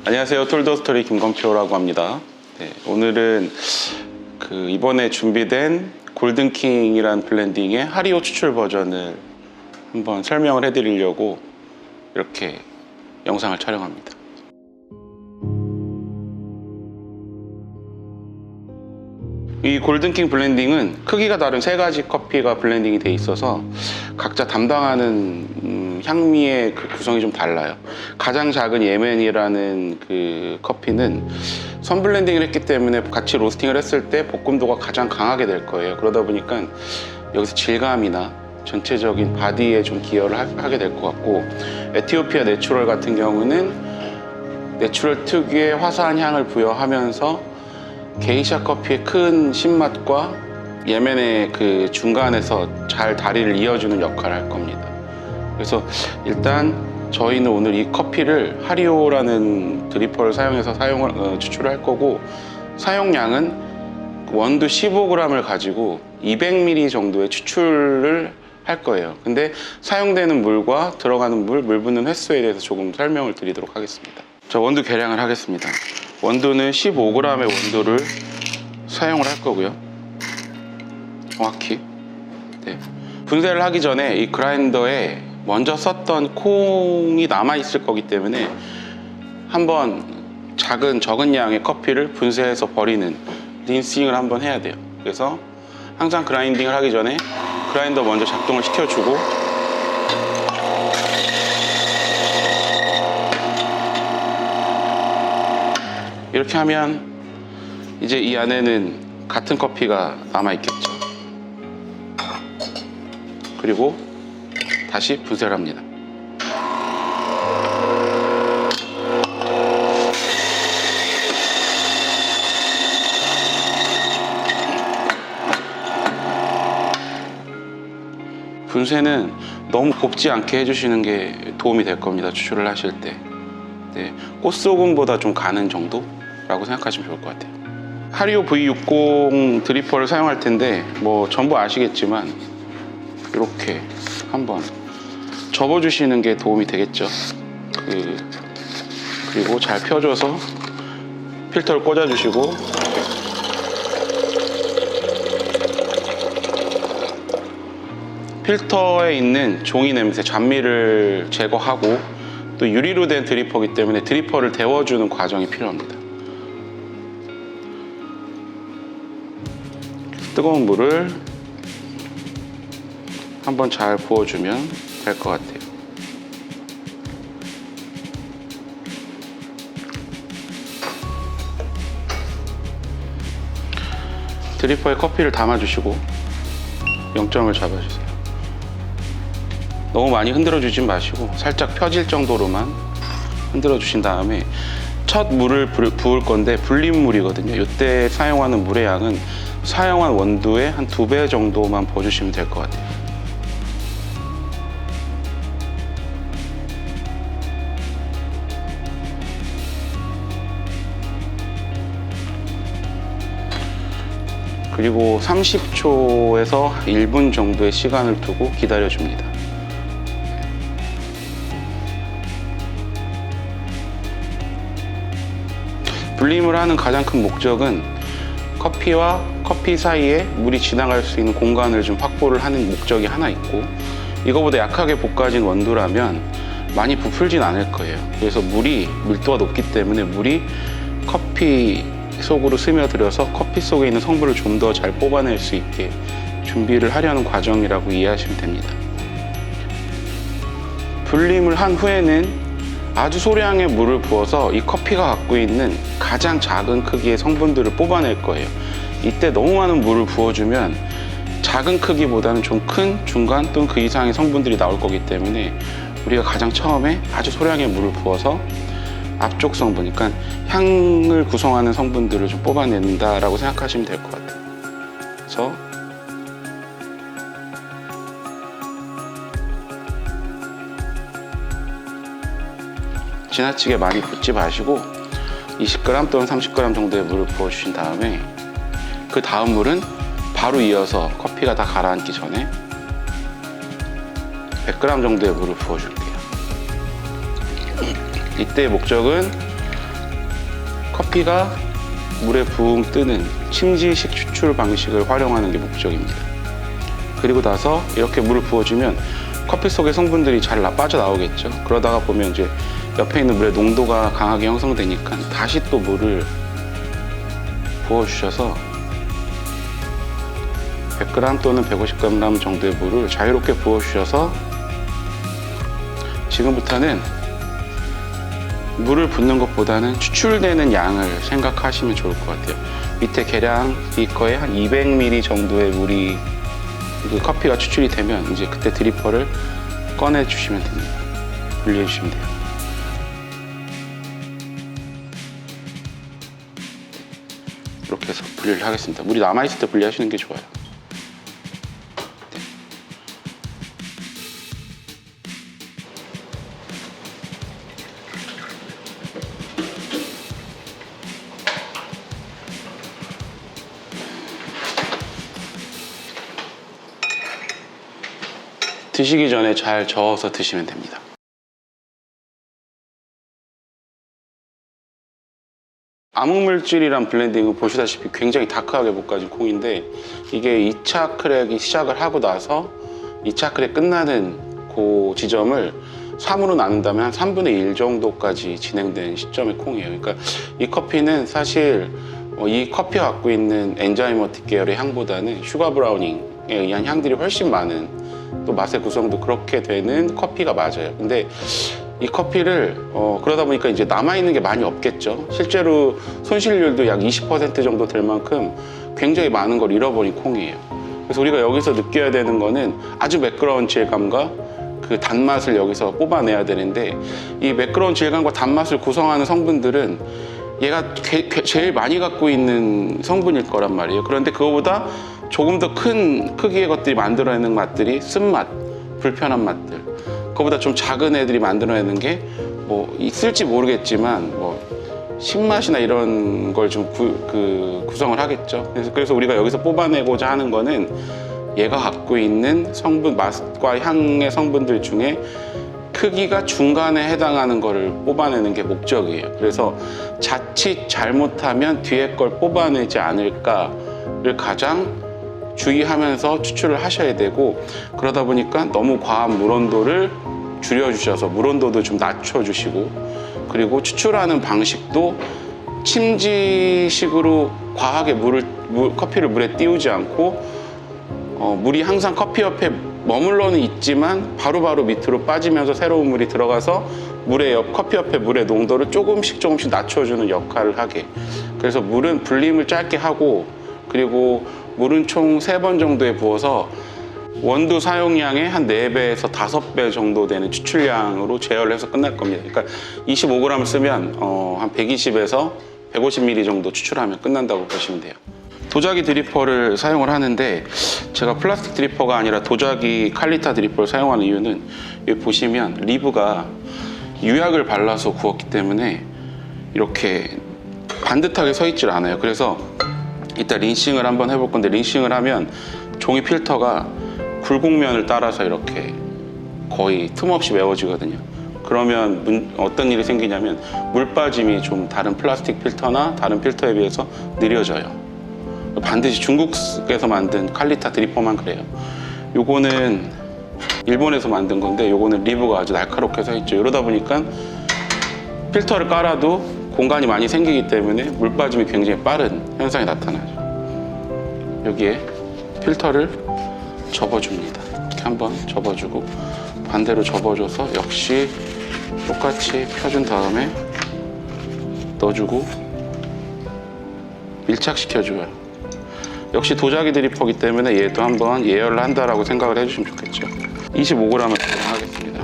안녕하세요. 톨더스토리 김건표라고 합니다. 네, 오늘은 이번에 준비된 골든킹이란 블렌딩의 하리오 추출 버전을 한번 설명을 해드리려고 이렇게 영상을 촬영합니다. 이 골든킹 블렌딩은 크기가 다른 세 가지 커피가 블렌딩이 돼 있어서 각자 담당하는 향미의 구성이 좀 달라요. 가장 작은 예멘이라는 커피는 선 블렌딩을 했기 때문에 같이 로스팅을 했을 때 볶음도가 가장 강하게 될 거예요. 그러다 보니까 여기서 질감이나 전체적인 바디에 좀 기여를 하게 될 것 같고, 에티오피아 내추럴 같은 경우는 내추럴 특유의 화사한 향을 부여하면서 게이샤 커피의 큰 신맛과 예멘의 중간에서 잘 다리를 이어주는 역할을 할 겁니다. 그래서 일단 저희는 오늘 이 커피를 하리오라는 드리퍼를 사용해서 추출을 할 거고, 사용량은 원두 15g을 가지고 200ml 정도의 추출을 할 거예요. 근데 사용되는 물과 들어가는 물 붓는 횟수에 대해서 조금 설명을 드리도록 하겠습니다. 자, 원두 계량을 하겠습니다. 원두는 15g의 원두를 사용을 할 거고요. 정확히. 네. 분쇄를 하기 전에 이 그라인더에 먼저 썼던 콩이 남아있을 거기 때문에 한번 적은 양의 커피를 분쇄해서 버리는 린싱을 한번 해야 돼요. 그래서 항상 그라인딩을 하기 전에 그라인더 먼저 작동을 시켜주고, 이렇게 하면 이제 이 안에는 같은 커피가 남아있겠죠. 그리고 다시 분쇄를 합니다. 분쇄는 너무 곱지 않게 해주시는 게 도움이 될 겁니다. 추출을 하실 때. 네, 꽃소금보다 좀 가는 정도라고 생각하시면 좋을 것 같아요. 하리오 V60 드리퍼를 사용할 텐데 전부 아시겠지만 이렇게 한번 접어주시는 게 도움이 되겠죠. 그리고 잘 펴줘서 필터를 꽂아주시고, 필터에 있는 종이 냄새, 잔미를 제거하고, 또 유리로 된 드리퍼이기 때문에 드리퍼를 데워주는 과정이 필요합니다. 뜨거운 물을 한번 잘 부어주면 될 것 같아요. 드리퍼에 커피를 담아주시고 0점을 잡아주세요. 너무 많이 흔들어 주진 마시고 살짝 펴질 정도로만 흔들어 주신 다음에 첫 물을 부을 건데 불린물이거든요. 이때 사용하는 물의 양은 사용한 원두의 한 2배 정도만 부어주시면 될 것 같아요. 그리고 30초에서 1분 정도의 시간을 두고 기다려줍니다. 불림을 하는 가장 큰 목적은 커피와 커피 사이에 물이 지나갈 수 있는 공간을 좀 확보를 하는 목적이 하나 있고, 이거보다 약하게 볶아진 원두라면 많이 부풀진 않을 거예요. 그래서 밀도가 높기 때문에 물이 커피 속으로 스며들어서 커피 속에 있는 성분을 좀 더 잘 뽑아낼 수 있게 준비를 하려는 과정이라고 이해하시면 됩니다. 불림을 한 후에는 아주 소량의 물을 부어서 이 커피가 갖고 있는 가장 작은 크기의 성분들을 뽑아낼 거예요. 이때 너무 많은 물을 부어주면 작은 크기보다는 좀 큰, 중간 또는 그 이상의 성분들이 나올 거기 때문에 우리가 가장 처음에 아주 소량의 물을 부어서 앞쪽 성분, 그러니까 향을 구성하는 성분들을 좀 뽑아낸다라고 생각하시면 될 것 같아요. 그래서 지나치게 많이 붓지 마시고 20g 또는 30g 정도의 물을 부어주신 다음에 그 다음 물은 바로 이어서 커피가 다 가라앉기 전에 100g 정도의 물을 부어줄게요. 이때의 목적은 커피가 물에 붕 뜨는 침지식 추출 방식을 활용하는 게 목적입니다. 그리고 나서 이렇게 물을 부어주면 커피 속의 성분들이 잘 빠져나오겠죠. 그러다가 보면 이제 옆에 있는 물의 농도가 강하게 형성되니까 다시 또 물을 부어주셔서 100g 또는 150g 정도의 물을 자유롭게 부어주셔서 지금부터는 물을 붓는 것보다는 추출되는 양을 생각하시면 좋을 것 같아요. 밑에 계량 비커에 한 200ml 정도의 물이 그 커피가 추출이 되면 이제 그때 드리퍼를 꺼내 주시면 됩니다. 분리해 주시면 돼요. 이렇게 해서 분리를 하겠습니다. 물이 남아있을 때 분리하시는 게 좋아요. 드시기 전에 잘 저어서 드시면 됩니다. 암흑물질이란 블렌딩은 보시다시피 굉장히 다크하게 볶아진 콩인데 이게 2차 크랙이 시작을 하고 나서 2차 크랙 끝나는 그 지점을 3으로 나눈다면 한 3분의 1 정도까지 진행된 시점의 콩이에요. 그러니까 이 커피는 사실 이 커피가 갖고 있는 엔자이머틱 계열의 향보다는 슈가 브라우닝에 의한 향들이 훨씬 많은 또 맛의 구성도 그렇게 되는 커피가 맞아요. 근데 이 커피를 그러다 보니까 이제 남아있는 게 많이 없겠죠. 실제로 손실률도 약 20% 정도 될 만큼 굉장히 많은 걸 잃어버린 콩이에요. 그래서 우리가 여기서 느껴야 되는 거는 아주 매끄러운 질감과 그 단맛을 여기서 뽑아내야 되는데 이 매끄러운 질감과 단맛을 구성하는 성분들은 얘가 제일 많이 갖고 있는 성분일 거란 말이에요. 그런데 그거보다 조금 더 큰 크기의 것들이 만들어내는 맛들이 쓴맛, 불편한 맛들, 그거보다 좀 작은 애들이 만들어내는 게 뭐 있을지 모르겠지만 뭐 신맛이나 이런 걸 좀 구성을 하겠죠. 그래서 우리가 여기서 뽑아내고자 하는 거는 얘가 갖고 있는 성분, 맛과 향의 성분들 중에 크기가 중간에 해당하는 거를 뽑아내는 게 목적이에요. 그래서 자칫 잘못하면 뒤에 걸 뽑아내지 않을까를 가장 주의하면서 추출을 하셔야 되고, 그러다 보니까 너무 과한 물 온도를 줄여주셔서 물 온도도 좀 낮춰주시고, 그리고 추출하는 방식도 침지식으로 과하게 커피를 물에 띄우지 않고 물이 항상 커피 옆에 머물러는 있지만 바로바로 밑으로 빠지면서 새로운 물이 들어가서 커피 옆에 물의 농도를 조금씩 낮춰주는 역할을 하게. 그래서 물은 불림을 짧게 하고, 그리고 물은 총 3번 정도에 부어서 원두 사용량의 한 4배에서 5배 정도 되는 추출량으로 제어를 해서 끝날 겁니다. 그러니까 25g을 쓰면 한 120에서 150ml 정도 추출하면 끝난다고 보시면 돼요. 도자기 드리퍼를 사용을 하는데, 제가 플라스틱 드리퍼가 아니라 도자기 칼리타 드리퍼를 사용하는 이유는 여기 보시면 리브가 유약을 발라서 구웠기 때문에 이렇게 반듯하게 서 있질 않아요. 그래서 이따 린싱을 한번 해볼 건데, 린싱을 하면 종이 필터가 굴곡면을 따라서 이렇게 거의 틈없이 메워지거든요. 그러면 어떤 일이 생기냐면 물 빠짐이 좀 다른 플라스틱 필터나 다른 필터에 비해서 느려져요. 반드시 중국에서 만든 칼리타 드리퍼만 그래요. 요거는 일본에서 만든 건데, 요거는 리브가 아주 날카롭게 서 있죠. 이러다 보니까 필터를 깔아도 공간이 많이 생기기 때문에 물 빠짐이 굉장히 빠른 현상이 나타나죠. 여기에 필터를 접어줍니다. 이렇게 한번 접어주고 반대로 접어줘서 역시 똑같이 펴준 다음에 넣어주고 밀착시켜줘요. 역시 도자기 드리퍼기 때문에 얘도 한번 예열을 한다라고 생각을 해주시면 좋겠죠. 25g을 사용하겠습니다.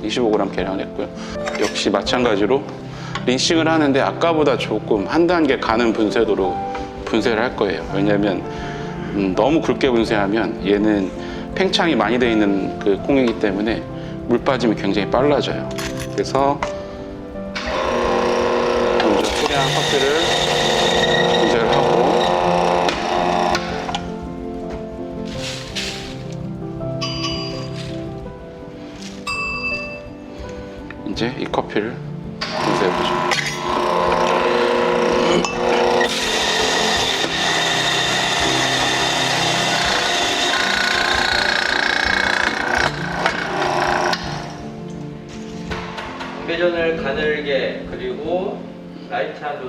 25g 계량을 했고요. 역시 마찬가지로 린싱을 하는데 아까보다 조금 한 단계 가는 분쇄도로 분쇄를 할 거예요. 왜냐하면 너무 굵게 분쇄하면 얘는 팽창이 많이 되어 있는 그 콩이기 때문에 물 빠짐이 굉장히 빨라져요. 그래서 먼저 소량 커피를 분쇄를 하고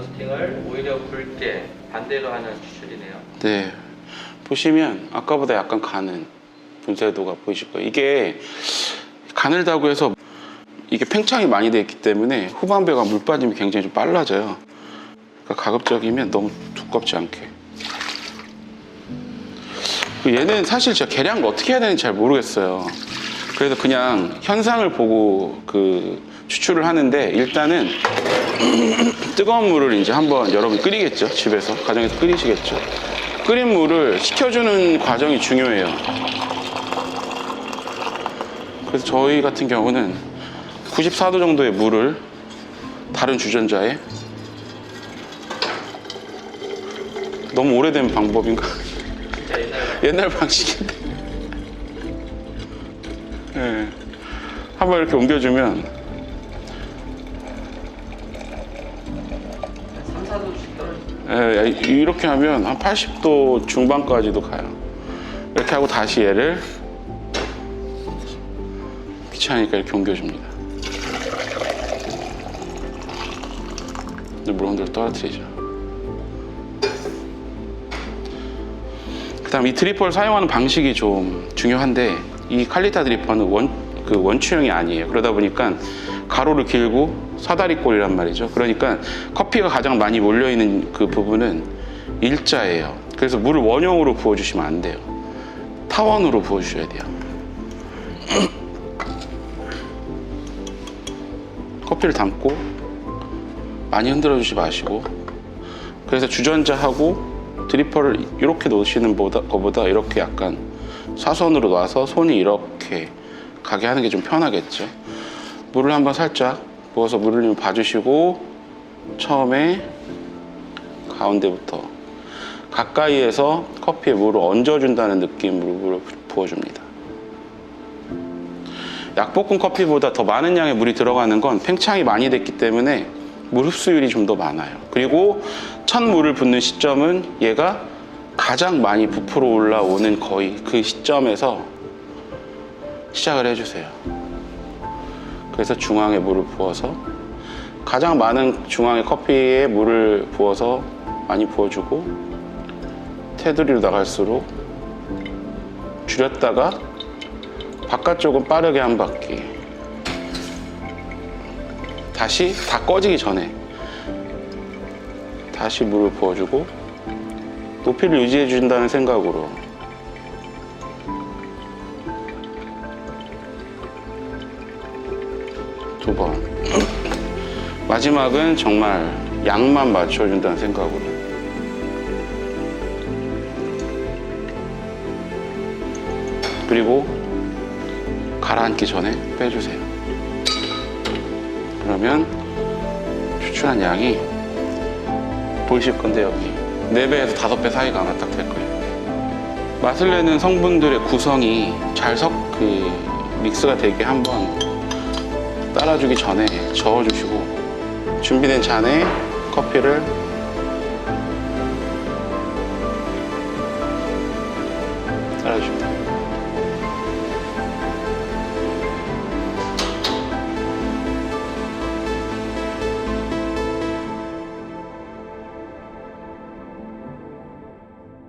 로스팅을 오히려 붉게 반대로 하는 추출이네요. 네, 보시면 아까보다 약간 가는 분쇄도가 보이실 거예요. 이게 가늘다고 해서 이게 팽창이 많이 되어 있기 때문에 후반배가 물 빠짐이 굉장히 좀 빨라져요. 그러니까 가급적이면 너무 두껍지 않게. 얘는 사실 제가 계량을 어떻게 해야 되는지 잘 모르겠어요. 그래서 그냥 현상을 보고 추출을 하는데, 일단은 뜨거운 물을 이제 한번 여러분 끓이겠죠. 집에서 가정에서 끓이시겠죠. 끓인 물을 식혀주는 과정이 중요해요. 그래서 저희 같은 경우는 94도 정도의 물을 다른 주전자에, 너무 오래된 방법인가? 진짜 옛날 방식인데. 네. 한번 이렇게 옮겨주면 3, 4도씩 떨어지죠. 이렇게 하면 한 80도 중반까지도 가요. 이렇게 하고 다시 얘를 귀찮으니까 이렇게 옮겨줍니다. 물 온도를 떨어뜨리죠. 그 다음 이 드리퍼를 사용하는 방식이 좀 중요한데, 이 칼리타 드리퍼는 원추형이 아니에요. 그러다 보니까 가로를 길고 사다리꼴이란 말이죠. 그러니까 커피가 가장 많이 몰려있는 그 부분은 일자예요. 그래서 물을 원형으로 부어주시면 안 돼요. 타원으로 부어주셔야 돼요. 커피를 담고 많이 흔들어 주지 마시고, 그래서 주전자하고 드리퍼를 이렇게 놓으시는 것보다 이렇게 약간 사선으로 놔서 손이 이렇게 가게 하는 게 좀 편하겠죠. 물을 한번 살짝 부어서 물을 좀 봐주시고, 처음에 가운데부터 가까이에서 커피에 물을 얹어준다는 느낌으로 물을 부어줍니다. 약볶음 커피보다 더 많은 양의 물이 들어가는 건 팽창이 많이 됐기 때문에 물 흡수율이 좀 더 많아요. 그리고 첫 물을 붓는 시점은 얘가 가장 많이 부풀어 올라오는 거의 그 시점에서 시작을 해주세요. 그래서 중앙에 물을 부어서, 가장 많은 중앙의 커피에 물을 부어서 많이 부어주고, 테두리로 나갈수록 줄였다가 바깥쪽은 빠르게 한 바퀴, 다시 다 꺼지기 전에 다시 물을 부어주고 높이를 유지해 준다는 생각으로 두 번, 마지막은 정말 양만 맞춰준다는 생각으로. 그리고 가라앉기 전에 빼주세요. 그러면 추출한 양이 보이실 건데, 여기 4배에서 5배 사이가 아마 딱 될 거예요. 맛을 내는 성분들의 구성이 잘 믹스가 되게 한번 따라주기 전에 저어주시고, 준비된 잔에 커피를 따라줍니다.